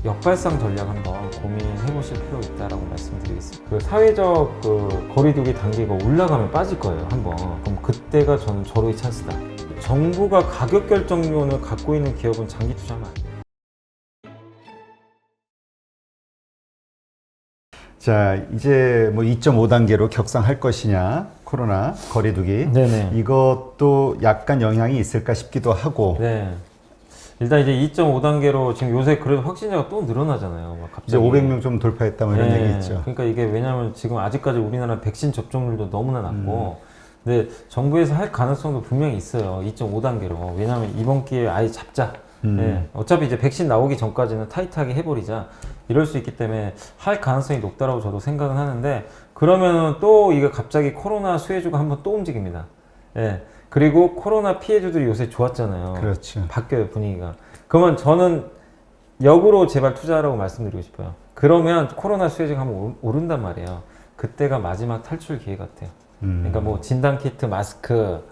역발상 전략 한번 고민해 보실 필요 있다라고 말씀드리겠습니다. 그 사회적 거리두기 단계가 올라가면 빠질 거예요, 한번. 그럼 그때가 저는 절호의 찬스다. 정부가 가격 결정권을 갖고 있는 기업은 장기 투자하면 안 돼요. 자, 이제 뭐 2.5단계로 격상할 것이냐, 코로나 거리두기. 네네. 이것도 약간 영향이 있을까 싶기도 하고. 네. 일단 이제 2.5단계로 지금 요새 그래도 확진자가 또 늘어나잖아요. 막 이제 갑자기. 500명 좀 돌파했다 뭐 이런 네. 얘기 있죠. 그러니까 이게 왜냐하면 지금 아직까지 우리나라 백신 접종률도 너무나 낮고, 근데 정부에서 할 가능성도 분명히 있어요. 2.5단계로. 왜냐하면 이번 기회에 아예 잡자. 네. 어차피 이제 백신 나오기 전까지는 타이트하게 해버리자. 이럴 수 있기 때문에 할 가능성이 높다라고 저도 생각은 하는데, 그러면은 또 이게 갑자기 코로나 수혜주가 한번 또 움직입니다. 예. 그리고 코로나 피해주들이 요새 좋았잖아요. 그렇죠. 바뀌어요, 분위기가. 그러면 저는 역으로 제발 투자하라고 말씀드리고 싶어요. 그러면 코로나 수혜주가 한번 오른단 말이에요. 그때가 마지막 탈출 기회 같아요. 그러니까 뭐 진단키트, 마스크,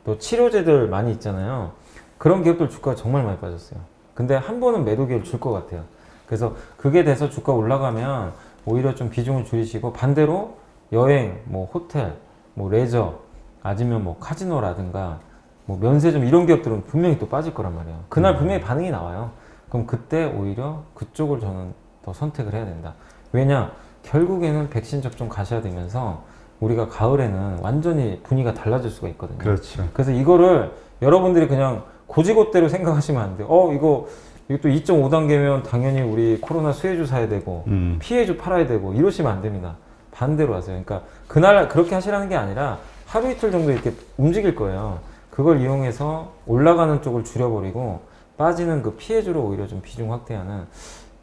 또 치료제들 많이 있잖아요. 그런 기업들 주가가 정말 많이 빠졌어요. 근데 한 번은 매도 기회를 줄 것 같아요. 그래서 그게 돼서 주가 올라가면 오히려 좀 비중을 줄이시고, 반대로 여행, 뭐 호텔, 뭐 레저, 아니면 뭐 카지노라든가 뭐 면세점 이런 기업들은 분명히 또 빠질 거란 말이에요. 그날 분명히 반응이 나와요. 그럼 그때 오히려 그쪽을 저는 더 선택을 해야 된다. 왜냐? 결국에는 백신 접종 가셔야 되면서 우리가 가을에는 완전히 분위기가 달라질 수가 있거든요. 그렇죠. 그래서 이거를 여러분들이 그냥 고지고대로 생각하시면 안 돼요. 이거 또 2.5단계면 당연히 우리 코로나 수혜주 사야 되고 피해주 팔아야 되고 이러시면 안 됩니다. 반대로 하세요. 그러니까 그날 그렇게 하시라는 게 아니라 하루 이틀 정도 이렇게 움직일 거예요. 그걸 이용해서 올라가는 쪽을 줄여버리고 빠지는 그 피해주로 오히려 좀 비중 확대하는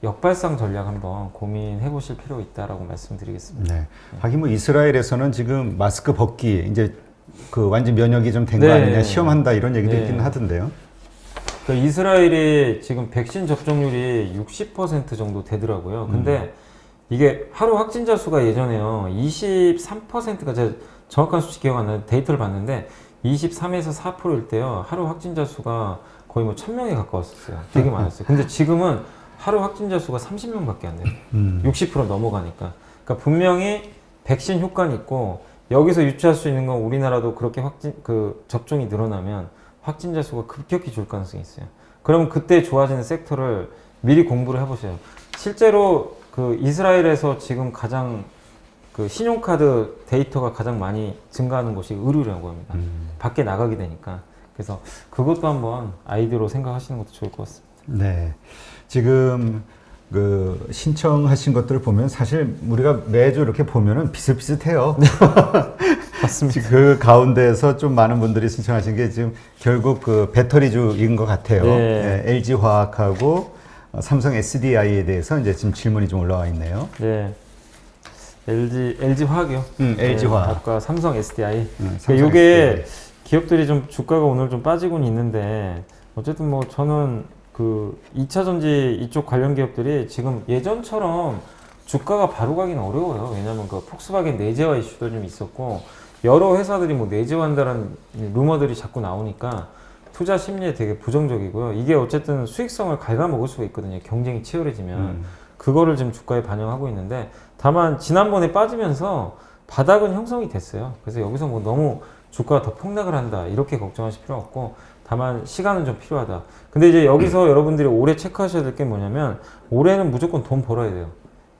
역발상 전략 한번 고민해 보실 필요 있다라고 말씀드리겠습니다. 네. 하긴 뭐 이스라엘에서는 지금 마스크 벗기 이제 그 완전 면역이 좀 된 거 네. 아니냐 시험한다 이런 얘기도 네. 있기는 하던데요. 그러니까 이스라엘이 지금 백신 접종률이 60% 정도 되더라고요. 근데 이게 하루 확진자 수가 예전에요 23%가 제가 정확한 수치 기억 안 나는데 데이터를 봤는데 23에서 4%일 때요 하루 확진자 수가 거의 뭐 1000명에 가까웠었어요. 되게 많았어요. 근데 지금은 하루 확진자 수가 30명밖에 안 돼요. 60% 넘어가니까. 그러니까 분명히 백신 효과는 있고, 여기서 유추할 수 있는 건 우리나라도 그렇게 접종이 늘어나면 확진자 수가 급격히 줄 가능성이 있어요. 그러면 그때 좋아지는 섹터를 미리 공부를 해보세요. 실제로 그 이스라엘에서 지금 가장 그 신용카드 데이터가 가장 많이 증가하는 곳이 의류라고 합니다. 밖에 나가게 되니까. 그래서 그것도 한번 아이디어로 생각하시는 것도 좋을 것 같습니다. 네. 지금 그 신청하신 것들을 보면 사실 우리가 매주 이렇게 보면은 비슷비슷해요. 맞습니다. 그 가운데서 좀 많은 분들이 신청하신 게 지금 결국 그 배터리주인 것 같아요. 네. 네, LG화학하고 삼성 SDI에 대해서 이제 지금 질문이 좀 올라와 있네요. 네. LG화학이요. LG화학. 네, 아까 삼성 SDI. 삼성 그러니까 이게 SDI. 기업들이 좀 주가가 오늘 좀 빠지고는 있는데, 어쨌든 뭐 저는 그 2차 전지 이쪽 관련 기업들이 지금 예전처럼 주가가 바로 가기는 어려워요. 왜냐면 그 폭스바겐 내재화 이슈도 좀 있었고, 여러 회사들이 뭐 내재화한다는 루머들이 자꾸 나오니까 투자 심리에 되게 부정적이고요. 이게 어쨌든 수익성을 갉아먹을 수가 있거든요. 경쟁이 치열해지면. 그거를 지금 주가에 반영하고 있는데, 다만 지난번에 빠지면서 바닥은 형성이 됐어요. 그래서 여기서 뭐 너무 주가가 더 폭락을 한다 이렇게 걱정하실 필요 없고, 다만 시간은 좀 필요하다. 근데 이제 여기서 여러분들이 올해 체크하셔야 될 게 뭐냐면, 올해는 무조건 돈 벌어야 돼요.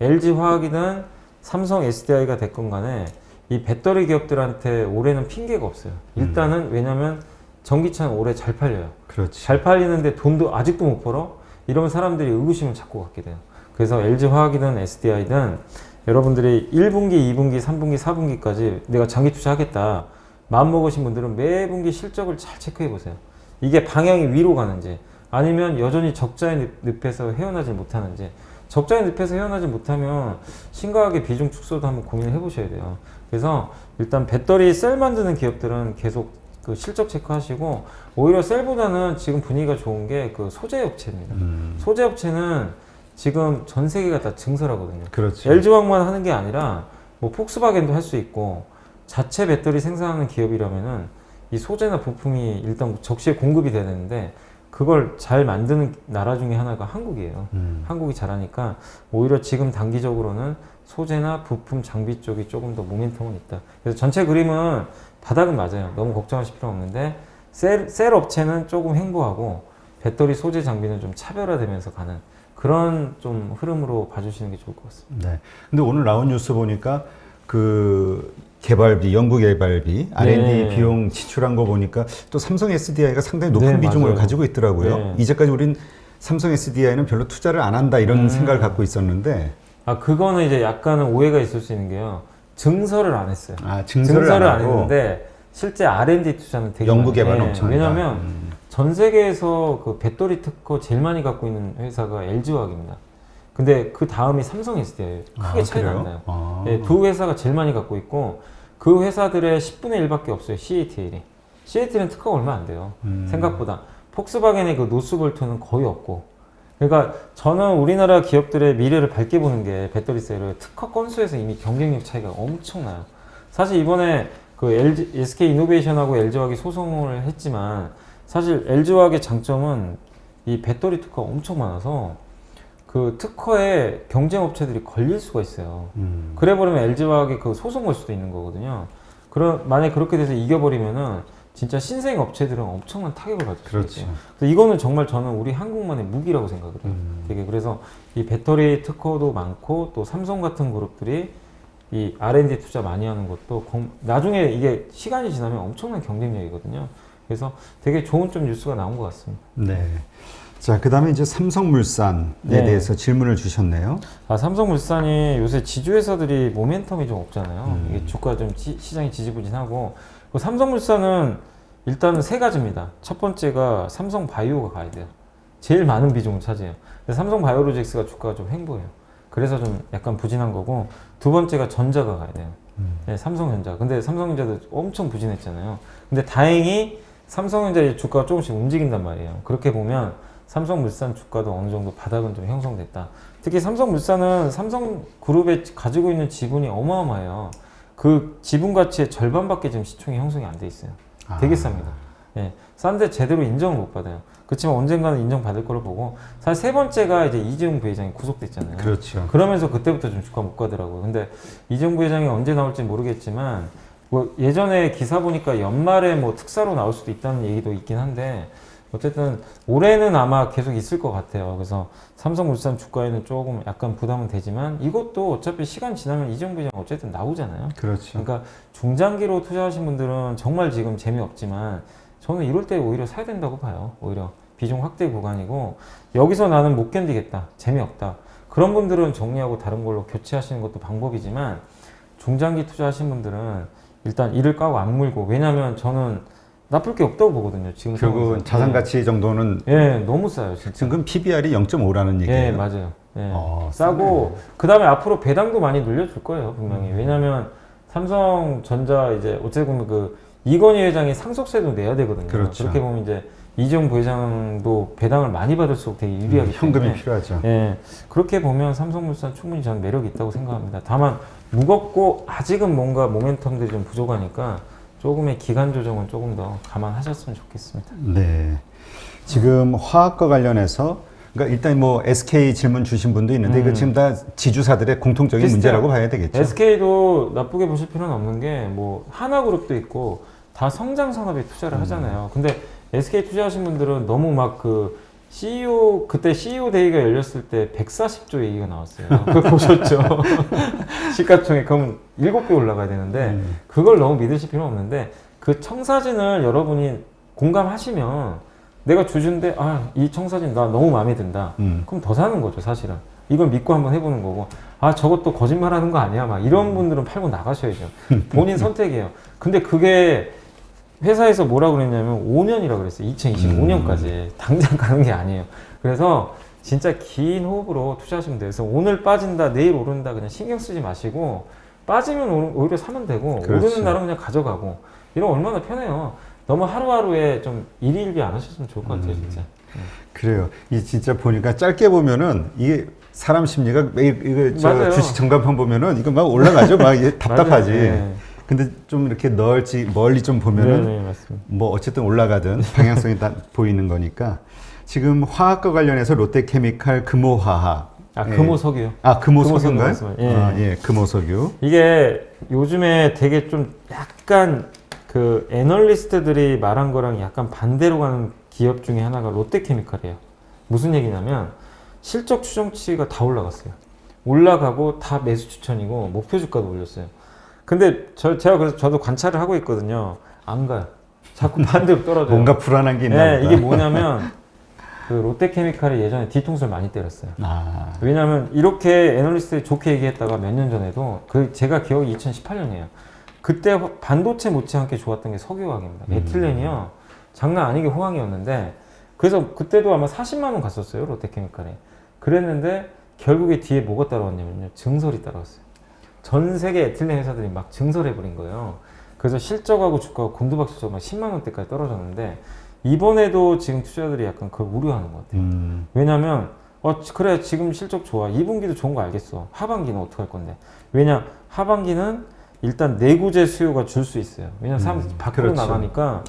LG화학이든 삼성 SDI가 됐건 간에 이 배터리 기업들한테 올해는 핑계가 없어요. 일단은 왜냐면 전기차는 올해 잘 팔려요. 그렇지. 잘 팔리는데 돈도 아직도 못 벌어? 이러면 사람들이 의구심을 자꾸 갖게 돼요. 그래서 LG화학이든 SDI든 여러분들이 1분기, 2분기, 3분기, 4분기까지 내가 장기 투자하겠다 마음먹으신 분들은 매분기 실적을 잘 체크해 보세요. 이게 방향이 위로 가는지 아니면 여전히 적자의 늪에서 헤어나지 못하는지. 적자의 늪에서 헤어나지 못하면 심각하게 비중 축소도 한번 고민을 해보셔야 돼요. 그래서 일단 배터리 셀 만드는 기업들은 계속 그 실적 체크하시고, 오히려 셀보다는 지금 분위기가 좋은 게 그 소재 업체입니다. 소재 업체는 지금 전 세계가 다 증설하거든요. 그렇죠. LG화학만 하는 게 아니라 뭐 폭스바겐도 할 수 있고, 자체 배터리 생산하는 기업이라면은 이 소재나 부품이 일단 적시에 공급이 돼야 되는데, 그걸 잘 만드는 나라 중에 하나가 한국이에요. 한국이 잘하니까 오히려 지금 단기적으로는 소재나 부품, 장비 쪽이 조금 더 모멘텀은 있다. 그래서 전체 그림은 바닥은 맞아요. 너무 걱정하실 필요 없는데 셀 업체는 조금 횡보하고 배터리 소재 장비는 좀 차별화되면서 가는 그런 좀 흐름으로 봐주시는 게 좋을 것 같습니다. 네. 근데 오늘 나온 뉴스 보니까 그 개발비, 연구 개발비, R&D 비용 지출한 거 보니까 또 삼성 SDI가 상당히 높은 비중을 맞아요. 가지고 있더라고요. 이제까지 우린 삼성 SDI는 별로 투자를 안 한다 이런 생각을 갖고 있었는데 그거는 이제 약간은 오해가 있을 수 있는 게요. 증설을 안 했어요. 증설을 안 하고 했는데 실제 R&D 투자는 되게 연구 많이 개발 해요. 엄청 왜냐하면 전 세계에서 그 배터리 특허 제일 많이 갖고 있는 회사가 LG화학입니다. 근데 그 다음이 삼성 SDI예요. 크게 차이가 안 나요. 네, 두 회사가 제일 많이 갖고 있고 그 회사들의 10분의 1밖에 없어요. CATL이. CATL은 특허가 얼마 안 돼요. 생각보다. 폭스바겐의 그 노스볼트는 거의 없고. 그러니까 저는 우리나라 기업들의 미래를 밝게 보는 게 배터리 셀을 특허 건수에서 이미 경쟁력 차이가 엄청나요. 사실 이번에 그 SK 이노베이션하고 LG화학이 소송을 했지만 사실 LG화학의 장점은 이 배터리 특허가 엄청 많아서 그 특허에 경쟁 업체들이 걸릴 수가 있어요. 그래 버리면 LG화학이 그 소송 걸 수도 있는 거거든요. 만약 그렇게 돼서 이겨버리면은 진짜 신생 업체들은 엄청난 타격을 받을 수 있어요. 그래서 이거는 정말 저는 우리 한국만의 무기라고 생각을 해요. 되게 그래서 이 배터리 특허도 많고 또 삼성 같은 그룹들이 이 R&D 투자 많이 하는 것도 나중에 이게 시간이 지나면 엄청난 경쟁력이거든요. 그래서 되게 좋은 좀 뉴스가 나온 것 같습니다. 네. 자, 그 다음에 이제 삼성물산에 대해서 질문을 주셨네요. 삼성물산이 요새 지주회사들이 모멘텀이 좀 없잖아요. 이게 주가 좀 시장이 지지부진하고 삼성물산은 일단은 세 가지입니다. 첫 번째가 삼성바이오가 가야 돼요. 제일 많은 비중을 차지해요. 근데 삼성바이오로직스가 주가가 좀 횡보해요. 그래서 좀 약간 부진한 거고 두 번째가 전자가 가야 돼요. 네, 삼성전자. 근데 삼성전자도 엄청 부진했잖아요. 근데 다행히 삼성전자의 주가가 조금씩 움직인단 말이에요. 그렇게 보면 삼성물산 주가도 어느 정도 바닥은 좀 형성됐다. 특히 삼성물산은 삼성그룹에 가지고 있는 지분이 어마어마해요. 그 지분 가치의 절반밖에 지금 시총이 형성이 안 돼 있어요. 되게 쌉니다. 예, 싼데 제대로 인정을 못 받아요. 그렇지만 언젠가는 인정받을 거로 보고 사실 세 번째가 이제 이재용 부회장이 구속됐잖아요. 그렇죠. 그러면서 그때부터 좀 주가 못 가더라고요. 근데 이재용 부회장이 언제 나올지 모르겠지만 뭐 예전에 기사 보니까 연말에 뭐 특사로 나올 수도 있다는 얘기도 있긴 한데 어쨌든 올해는 아마 계속 있을 것 같아요. 그래서 삼성물산 주가에는 조금 약간 부담은 되지만 이것도 어차피 시간 지나면 이재용 부회장 어쨌든 나오잖아요. 그렇죠. 그러니까 중장기로 투자하신 분들은 정말 지금 재미없지만 저는 이럴 때 오히려 사야 된다고 봐요. 오히려 비중 확대 구간이고 여기서 나는 못 견디겠다. 재미없다. 그런 분들은 정리하고 다른 걸로 교체하시는 것도 방법이지만 중장기 투자하신 분들은 일단 이를 까고 안 물고 왜냐면 저는 나쁠 게 없다고 보거든요. 지금 결국은 자산 가치 정도는 너무 싸요. 진짜. 지금 PBR이 0.5라는 얘기예요. 맞아요. 싸고 싸네. 그 다음에 앞으로 배당도 많이 늘려줄 거예요. 분명히. 왜냐면 삼성전자 이제 어쨌든 그 이건희 회장이 상속세도 내야 되거든요. 그렇죠. 그렇게 보면 이제 이재용 부회장도 배당을 많이 받을수록 되게 유리하기 현금이 때문에 필요하죠. 그렇게 보면 삼성물산 충분히 저는 매력이 있다고 생각합니다. 다만 무겁고 아직은 뭔가 모멘텀들이 좀 부족하니까 조금의 기간 조정은 조금 더 감안하셨으면 좋겠습니다. 네. 지금 화학과 관련해서 그러니까 일단 뭐 SK 질문 주신 분도 있는데 이거 지금 다 지주사들의 공통적인 비슷해요. 문제라고 봐야 되겠죠. SK도 나쁘게 보실 필요는 없는 게 뭐 하나그룹도 있고 다 성장 산업에 투자를 하잖아요. 근데 SK 투자하신 분들은 너무 막 그 CEO 그때 CEO 데이가 열렸을 때 140조 얘기가 나왔어요. 그거 보셨죠? 시가총액 그럼 7배 올라가야 되는데 그걸 너무 믿으실 필요는 없는데 그 청사진을 여러분이 공감하시면 내가 주주인데 이 청사진 나 너무 마음에 든다. 그럼 더 사는 거죠, 사실은. 이걸 믿고 한번 해보는 거고 저것도 거짓말하는 거 아니야 막 이런 분들은 팔고 나가셔야죠. 본인 선택이에요. 근데 그게 회사에서 뭐라 그랬냐면 5년이라고 그랬어요. 2025년까지. 당장 가는 게 아니에요. 그래서 진짜 긴 호흡으로 투자하시면 돼요. 그래서 오늘 빠진다, 내일 오른다 그냥 신경 쓰지 마시고 빠지면 오히려 사면 되고 그렇지. 오르는 날은 그냥 가져가고 이러면 얼마나 편해요. 너무 하루하루에 좀 일일비 안 하셨으면 좋을 것 같아요, 진짜. 그래요. 이 진짜 보니까 짧게 보면은 이게 사람 심리가 매일 이거 맞아요. 주식 전광판 보면은 이거 막 올라가죠. 막 이게 답답하지. 맞아요. 네. 근데 좀 이렇게 멀리 좀 보면은 네, 맞습니다. 뭐 어쨌든 올라가든 방향성이 다 보이는 거니까 지금 화학과 관련해서 롯데케미칼 금호화학. 아, 예. 금호석유요. 아, 금호석유인가요? 금호석유 말씀을, 예. 아, 예, 금호석유. 이게 요즘에 되게 좀 약간 그 애널리스트들이 말한 거랑 약간 반대로 가는 기업 중에 하나가 롯데케미칼이에요. 무슨 얘기냐면 실적 추정치가 다 올라갔어요. 올라가고 다 매수 추천이고 목표 주가도 올렸어요. 근데 제가 그래서 저도 관찰을 하고 있거든요. 안 가요. 자꾸 반대로 떨어져요. 뭔가 불안한 게 있나 네, 보다. 이게 뭐냐면 그 롯데케미칼이 예전에 뒤통수를 많이 때렸어요. 아, 왜냐하면 이렇게 애널리스트들이 좋게 얘기했다가 몇 년 전에도 그 제가 기억이 2018년이에요. 그때 반도체 못지않게 좋았던 게 석유화학입니다. 에틸렌이요. 장난 아니게 호황이었는데 그래서 그때도 아마 40만 원 갔었어요. 롯데케미칼에. 그랬는데 결국에 뒤에 뭐가 따라왔냐면요. 증설이 따라왔어요. 전 세계 에틸렌 회사들이 막 증설해버린 거예요. 그래서 실적하고 주가가 곤두박질적으로 막 10만 원대까지 떨어졌는데 이번에도 지금 투자자들이 약간 그걸 우려하는 것 같아요. 왜냐면 그래 지금 실적 좋아 2분기도 좋은 거 알겠어. 하반기는 어떻게 할 건데. 왜냐 하반기는 일단 내구재 수요가 줄 수 있어요. 왜냐면 사람들이 밖으로 그렇죠. 나가니까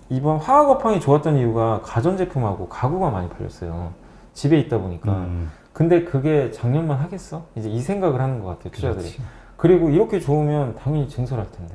이번 화학 업황이 좋았던 이유가 가전제품하고 가구가 많이 팔렸어요. 집에 있다 보니까. 근데 그게 작년만 하겠어? 이제 이 생각을 하는 것 같아요, 투자들이. 그렇지. 그리고 이렇게 좋으면 당연히 증설할 텐데.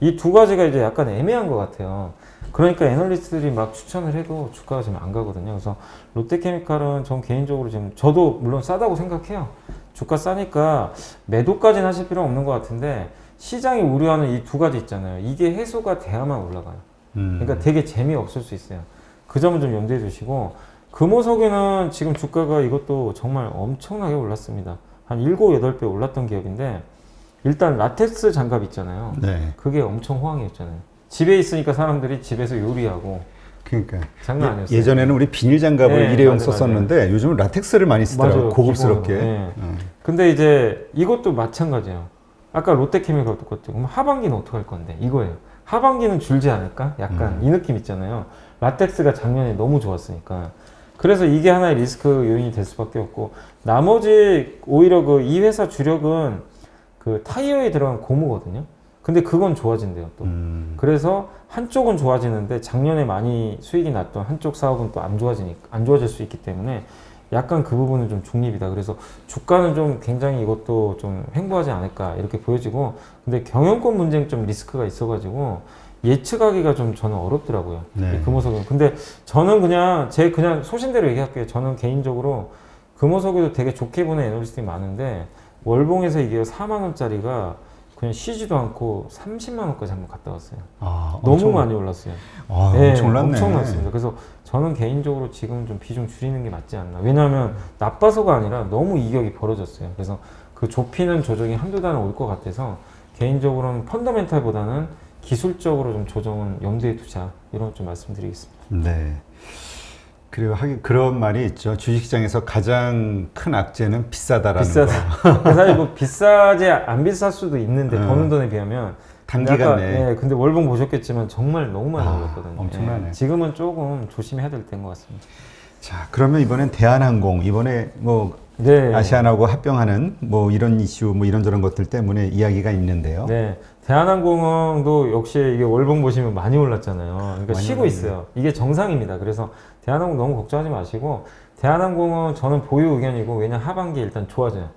이 두 가지가 이제 약간 애매한 것 같아요. 그러니까 애널리스트들이 막 추천을 해도 주가가 지금 안 가거든요. 그래서 롯데케미칼은 전 개인적으로 지금 저도 물론 싸다고 생각해요. 주가 싸니까 매도까지는 하실 필요는 없는 것 같은데 시장이 우려하는 이 두 가지 있잖아요. 이게 해소가 돼야만 올라가요. 그러니까 되게 재미없을 수 있어요. 그 점은 좀 염두해 주시고 금호석유는 지금 주가가 이것도 정말 엄청나게 올랐습니다. 한 7, 8배 올랐던 기업인데 일단 라텍스 장갑 있잖아요. 네. 그게 엄청 호황이었잖아요. 집에 있으니까 사람들이 집에서 요리하고 그러니까 장난 아니었어요. 예전에는 우리 비닐 장갑을 네, 일회용 맞아요, 썼었는데 요즘은 라텍스를 많이 쓰더라고요. 맞아요. 고급스럽게. 기본으로. 네. 근데 이제 이것도 마찬가지예요. 아까 롯데케미칼 똑같죠. 그럼 하반기는 어떻게 할 건데? 이거예요. 하반기는 줄지 않을까? 약간 이 느낌 있잖아요. 라텍스가 작년에 너무 좋았으니까. 그래서 이게 하나의 리스크 요인이 될 수밖에 없고 나머지 오히려 그 이 회사 주력은 그 타이어에 들어간 고무거든요. 근데 그건 좋아진대요 또. 그래서 한쪽은 좋아지는데 작년에 많이 수익이 났던 한쪽 사업은 또 안 좋아질 수 있기 때문에 약간 그 부분은 좀 중립이다. 그래서 주가는 좀 굉장히 이것도 좀 횡보하지 않을까 이렇게 보여지고 근데 경영권 문제는 좀 리스크가 있어가지고 예측하기가 좀 저는 어렵더라고요. 네. 이 금호석유는. 근데 저는 그냥 그냥 소신대로 얘기할게요. 저는 개인적으로 금호석유도 되게 좋게 보는 애널리스트들이 많은데 월봉에서 이게 4만 원짜리가 그냥 쉬지도 않고 30만 원까지 한번 갔다 왔어요. 아, 너무 많이 올랐어요. 아, 네, 엄청났네. 엄청났습니다. 그래서 저는 개인적으로 지금 좀 비중 줄이는 게 맞지 않나. 왜냐하면 나빠서가 아니라 너무 이격이 벌어졌어요. 그래서 그 좁히는 조정이 한두 달은 올 것 같아서 개인적으로는 펀더멘탈보다는 기술적으로 좀 조정은 염두에 두자. 이런 좀 말씀드리겠습니다. 네. 그리고 하긴 그런 말이 있죠. 주식시장에서 가장 큰 악재는 비싸다라는 거. 사실 뭐 비싸지 안 비쌀 수도 있는데 버는 돈에 비하면 단기간 내에. 예, 근데 월봉 보셨겠지만 정말 너무 많이 올랐거든요. 엄청나네. 예, 지금은 조금 조심해야 될 때인 것 같습니다. 자, 그러면 이번엔 대한항공 이번에 뭐 네. 아시아나하고 합병하는 뭐 이런 이슈 뭐 이런저런 것들 때문에 이야기가 있는데요. 네. 대한항공도 역시 이게 월봉 보시면 많이 올랐잖아요. 그러니까 많이 쉬고 올랐네. 있어요. 이게 정상입니다. 그래서 대한항공 너무 걱정하지 마시고 대한항공은 저는 보유 의견이고 왜냐 하반기에 일단 좋아져요.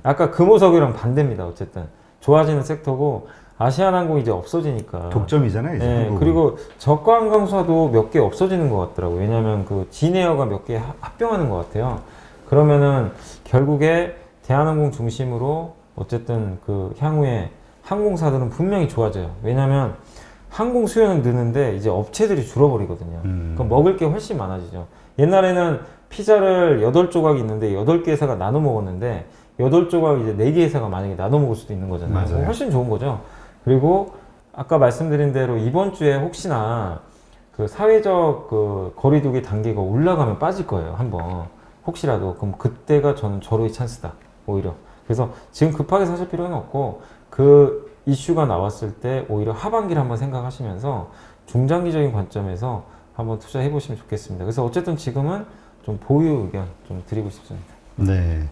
아까 금호석유랑 반대입니다. 어쨌든 좋아지는 섹터고 아시아나항공이 이제 없어지니까 독점이잖아요. 이제 네, 한국은. 그리고 저가 항공사도 몇 개 없어지는 것 같더라고요. 왜냐하면 그 진에어가 몇 개 합병하는 것 같아요. 그러면은 결국에 대한항공 중심으로 어쨌든 그 향후에 항공사들은 분명히 좋아져요. 왜냐하면 항공 수요는 느는데 이제 업체들이 줄어버리거든요. 그럼 먹을 게 훨씬 많아지죠. 옛날에는 피자를 8조각이 있는데 8개 회사가 나눠 먹었는데 8조각 이제 4개 회사가 만약에 나눠 먹을 수도 있는 거잖아요. 맞아요. 훨씬 좋은 거죠. 그리고 아까 말씀드린 대로 이번 주에 혹시나 그 사회적 그 거리두기 단계가 올라가면 빠질 거예요. 한번 혹시라도 그럼 그때가 저는 절호의 찬스다. 오히려 그래서 지금 급하게 사실 필요는 없고 그 이슈가 나왔을 때 오히려 하반기를 한번 생각하시면서 중장기적인 관점에서 한번 투자해 보시면 좋겠습니다. 그래서 어쨌든 지금은 좀 보유 의견 좀 드리고 싶습니다. 네.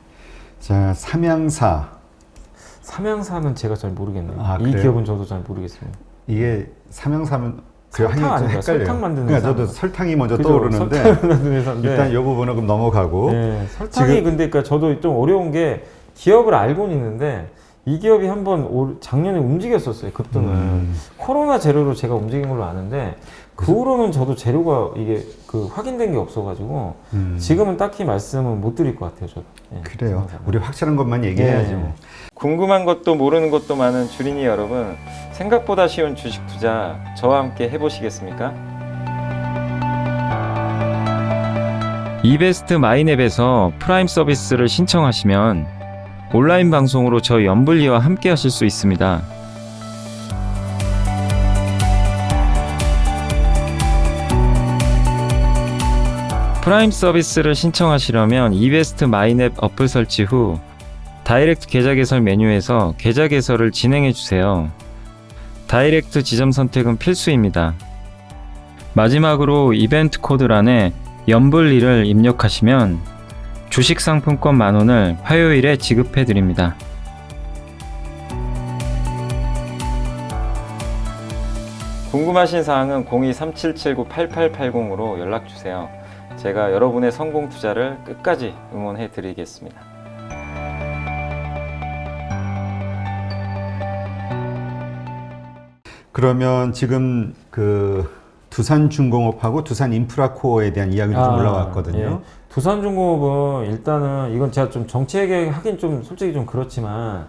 자, 삼양사는 삼양사는 제가 잘 모르겠네요. 아, 이 그래요? 기업은 저도 잘 모르겠습니다. 이게 삼양사면 설탕 설탕 아닌가요? 헷갈려요. 설탕 만드는 그러니까 저도 회사인가? 설탕이 먼저 그죠? 떠오르는데 설탕 만드는 회사인데 일단 이 부분은 그럼 넘어가고 네, 설탕이 근데 그러니까 저도 좀 어려운 게 기업을 알고는 있는데 이 기업이 한번 작년에 움직였었어요. 급등을. 코로나 재료로 제가 움직인 걸로 아는데 그 후로는 저도 재료가 이게 그 확인된 게 없어가지고 지금은 딱히 말씀은 못 드릴 것 같아요. 저도. 네, 그래요. 우리 확실한 것만 얘기해야죠. 네. 궁금한 것도 모르는 것도 많은 주린이 여러분, 생각보다 쉬운 주식 투자 저와 함께 해보시겠습니까? 이베스트 마이넷에서 프라임 서비스를 신청하시면 온라인 방송으로 저희 연불리와 함께 하실 수 있습니다. 프라임 서비스를 신청하시려면 이베스트 마이넷 어플 설치 후 다이렉트 계좌 개설 메뉴에서 계좌 개설을 진행해 주세요. 다이렉트 지점 선택은 필수입니다. 마지막으로 이벤트 코드란에 연불리를 입력하시면 주식 상품권 10,000원을 화요일에 지급해 드립니다. 궁금하신 사항은 02-3779-8880으로 연락 주세요. 제가 여러분의 성공 투자를 끝까지 응원해 드리겠습니다. 그러면 지금 그 두산중공업하고 두산인프라코어에 대한 이야기도 좀 올라왔거든요. 예. 두산중공업은 일단은 이건 제가 좀 정치 얘기하긴 좀 솔직히 좀 그렇지만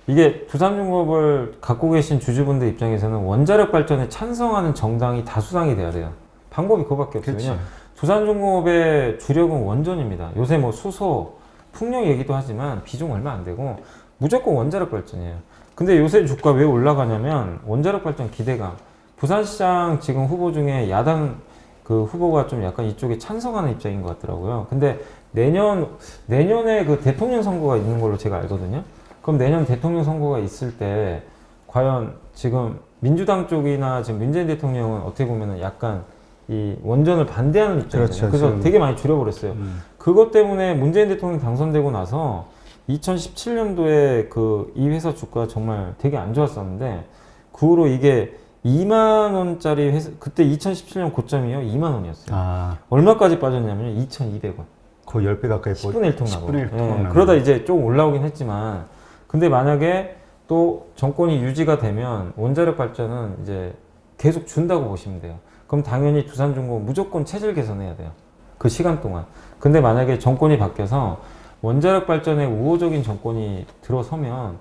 이게 두산중공업을 갖고 계신 주주분들 입장에서는 원자력 발전에 찬성하는 정당이 다수당이 돼야 돼요. 방법이 그거밖에 없어요. 그치. 왜냐면 두산중공업의 주력은 원전입니다. 요새 뭐 수소, 풍력 얘기도 하지만 비중 얼마 안 되고 무조건 원자력 발전이에요. 근데 요새 주가 왜 올라가냐면 원자력 발전 기대감. 부산시장 지금 후보 중에 야당 그 후보가 좀 약간 이쪽에 찬성하는 입장인 것 같더라고요. 근데 내년에 그 대통령 선거가 있는 걸로 제가 알거든요. 그럼 내년 대통령 선거가 있을 때 과연 지금 민주당 쪽이나 지금 문재인 대통령은 어떻게 보면은 약간 이 원전을 반대하는 입장이잖아요. 그렇죠. 그래서 지금. 되게 많이 줄여버렸어요. 그것 때문에 문재인 대통령 당선되고 나서 2017년도에 그 이 회사 주가가 정말 되게 안 좋았었는데 그 후로 이게 2만 원짜리 회사, 그때 2017년 고점이요 2만 원이었어요. 아, 얼마까지 빠졌냐면요 2,200원. 거의 10배 가까이 10분의 1통 나고. 10분의 1통 예, 나고. 그러다 이제 좀 올라오긴 했지만 근데 만약에 또 정권이 유지가 되면 원자력 발전은 이제 계속 준다고 보시면 돼요. 그럼 당연히 두산중공업 무조건 체질 개선해야 돼요. 그 시간 동안. 근데 만약에 정권이 바뀌어서 원자력 발전에 우호적인 정권이 들어서면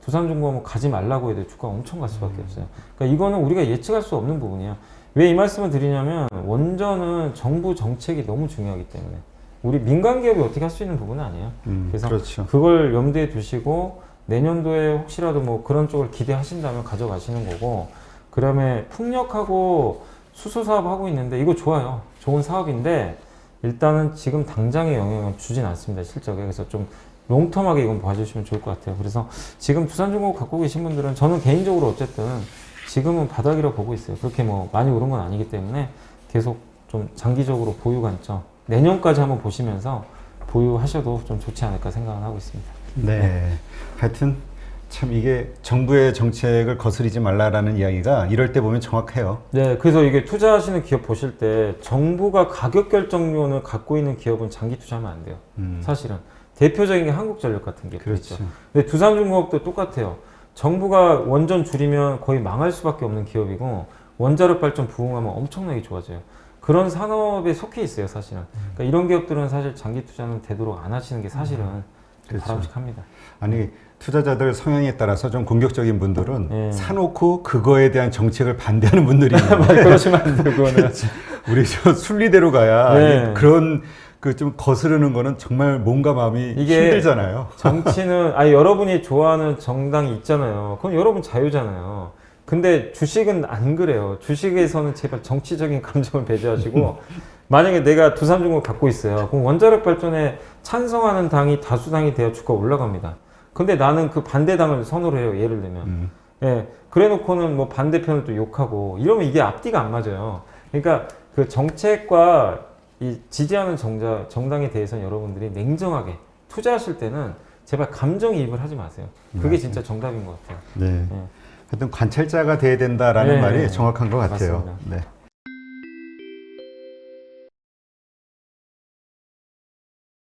두산중공업은 가지 말라고 해도 주가가 엄청 갈 수밖에 없어요. 그러니까 이거는 우리가 예측할 수 없는 부분이야. 왜 이 말씀을 드리냐면 원전은 정부 정책이 너무 중요하기 때문에 우리 민간 기업이 어떻게 할 수 있는 부분은 아니에요. 그래서 그렇죠. 그걸 염두에 두시고 내년도에 혹시라도 뭐 그런 쪽을 기대하신다면 가져가시는 거고, 그다음에 풍력하고 수소 사업 하고 있는데 이거 좋아요. 좋은 사업인데 일단은 지금 당장의 영향을 주진 않습니다. 실적에. 그래서 좀 롱텀하게 이건 봐주시면 좋을 것 같아요. 그래서 지금 두산중공업 갖고 계신 분들은 저는 개인적으로 어쨌든 지금은 바닥이라고 보고 있어요. 그렇게 뭐 많이 오른 건 아니기 때문에 계속 좀 장기적으로 보유 관점 내년까지 한번 보시면서 보유하셔도 좀 좋지 않을까 생각을 하고 있습니다. 네. 하여튼 참 이게 정부의 정책을 거스르지 말라라는 이야기가 이럴 때 보면 정확해요. 네, 그래서 이게 투자하시는 기업 보실 때 정부가 가격 결정권을 갖고 있는 기업은 장기 투자하면 안 돼요. 사실은 대표적인 게 한국전력 같은 게 그렇죠. 있죠. 근데 두산중공업도 똑같아요. 정부가 원전 줄이면 거의 망할 수밖에 없는 기업이고 원자력 발전 부흥하면 엄청나게 좋아져요. 그런 산업에 속해 있어요, 사실은. 그러니까 이런 기업들은 사실 장기 투자는 되도록 안 하시는 게 사실은 그렇죠. 바람직합니다. 아니 투자자들 성향에 따라서 좀 공격적인 분들은 네. 사놓고 그거에 대한 정책을 반대하는 분들이 있는데 그러시면 안 되고 우리 저 순리대로 가야 네. 그런 그 좀 거스르는 거는 정말 몸과 마음이 이게 힘들잖아요. 정치는 여러분이 좋아하는 정당이 있잖아요. 그건 여러분 자유잖아요. 근데 주식은 안 그래요. 주식에서는 제발 정치적인 감정을 배제하시고 만약에 내가 두산중공업 갖고 있어요. 그럼 원자력 발전에 찬성하는 당이 다수당이 돼야 주가 올라갑니다. 근데 나는 그 반대당을 선호를 해요. 예를 들면. 예. 그래 놓고는 뭐 반대편을 또 욕하고 이러면 이게 앞뒤가 안 맞아요. 그러니까 그 정책과 이 지지하는 정당에 대해서는 여러분들이 냉정하게 투자하실 때는 제발 감정이입을 하지 마세요. 그게 진짜 정답인 것 같아요. 네. 예. 하여튼 관찰자가 돼야 된다라는 네, 말이 네. 정확한 것 같아요. 맞습니다. 네.